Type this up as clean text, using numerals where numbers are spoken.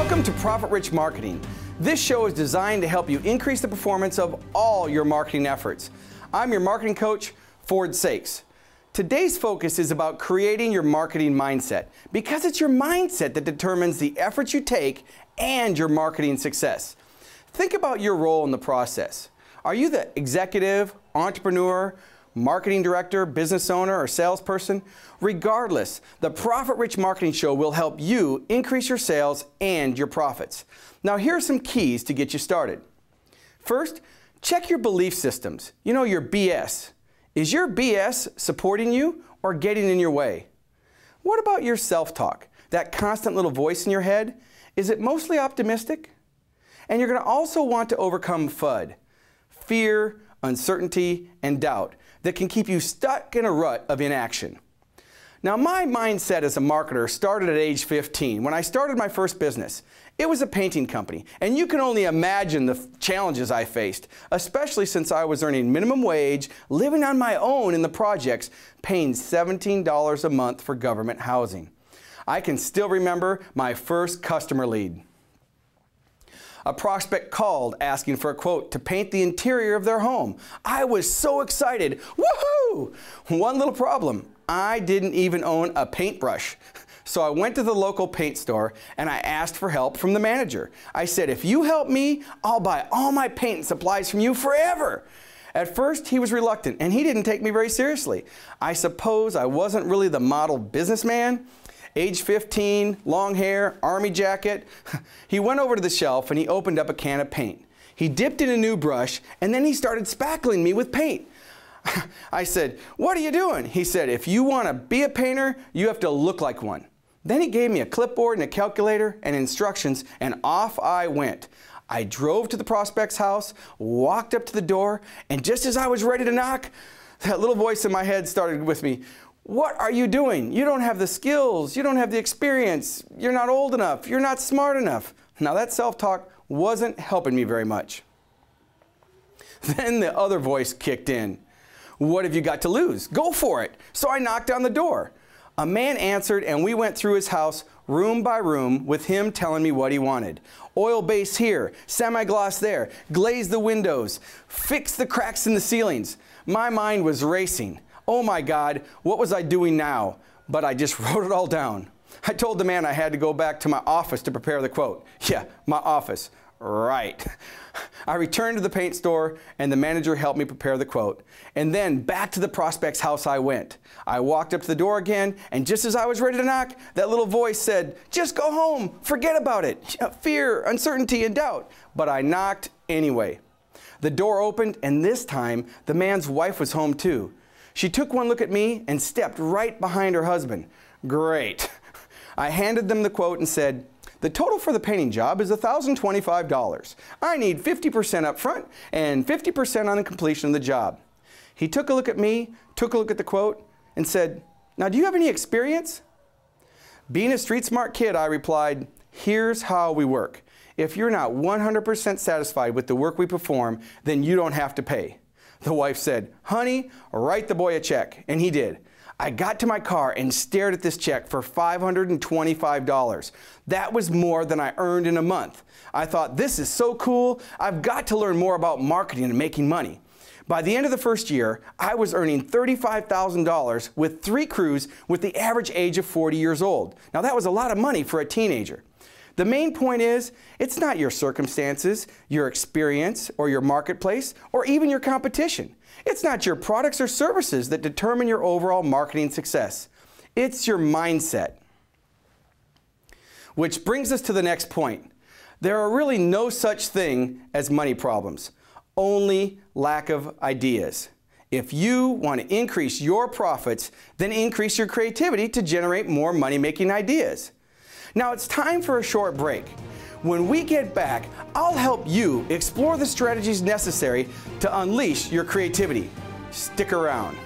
Welcome to Profit Rich Marketing. This show is designed to help you increase the performance of all your marketing efforts. I'm your marketing coach, Saeks. Today's focus is about creating your marketing mindset, because it's your mindset that determines the efforts you take and your marketing success. Think about your role in the process. Are you the executive, entrepreneur, marketing director, business owner, or salesperson? Regardless, the Profit Rich Marketing Show will help you increase your sales and your profits. Now, here are some keys to get you started. First, check your belief systems. You know, your BS. Is your BS supporting you or getting in your way? What about your self-talk? That constant little voice in your head? Is it mostly optimistic? And you're going to also want to overcome F.U.D. Fear, uncertainty, and doubt that can keep you stuck in a rut of inaction. Now, my mindset as a marketer started at age 15 when I started my first business. It was a painting company, and you can only imagine the challenges I faced, especially since I was earning minimum wage, living on my own in the projects, paying $17 a month for government housing. I can still remember my first customer lead. A prospect called asking for a quote to paint the interior of their home. I was so excited. Woohoo! One little problem. I didn't even own a paintbrush. So I went to the local paint store and I asked for help from the manager. I said, if you help me, I'll buy all my paint and supplies from you forever. At first, he was reluctant and he didn't take me very seriously. I suppose I wasn't really the model businessman. Age 15, long hair, army jacket. He went over to the shelf and he opened up a can of paint. He dipped in a new brush and then he started spackling me with paint. I said, what are you doing? He said, if you want to be a painter, you have to look like one. Then he gave me a clipboard and a calculator and instructions, and off I went. I drove to the prospect's house, walked up to the door, and just as I was ready to knock, that little voice in my head started with me. What are you doing? You don't have the skills. You don't have the experience. You're not old enough. You're not smart enough. Now that self-talk wasn't helping me very much. Then the other voice kicked in. What have you got to lose? Go for it. So I knocked on the door. A man answered and we went through his house room by room with him telling me what he wanted. Oil base here, semi-gloss there, glaze the windows, fix the cracks in the ceilings. My mind was racing. Oh my God, what was I doing now? But I just wrote it all down. I told the man I had to go back to my office to prepare the quote. Yeah, my office. Right. I returned to the paint store and the manager helped me prepare the quote. And then back to the prospect's house I went. I walked up to the door again, and just as I was ready to knock, that little voice said, just go home, forget about it. Fear, uncertainty, and doubt. But I knocked anyway. The door opened, and this time the man's wife was home too. She took one look at me and stepped right behind her husband. Great. I handed them the quote and said, the total for the painting job is $1,025. I need 50% up front and 50% on the completion of the job. He took a look at me, took a look at the quote, and said, now do you have any experience? Being a street smart kid, I replied, here's how we work. If you're not 100% satisfied with the work we perform, then you don't have to pay. The wife said, honey, write the boy a check. And he did. I got to my car and stared at this check for $525. That was more than I earned in a month. I thought, this is so cool. I've got to learn more about marketing and making money. By the end of the first year, I was earning $35,000 with 3 crews with the average age of 40 years old. Now that was a lot of money for a teenager. The main point is, it's not your circumstances, your experience, or your marketplace, or even your competition. It's not your products or services that determine your overall marketing success. It's your mindset. Which brings us to the next point. There are really no such thing as money problems, only lack of ideas. If you want to increase your profits, then increase your creativity to generate more money-making ideas. Now it's time for a short break. When we get back, I'll help you explore the strategies necessary to unleash your creativity. Stick around.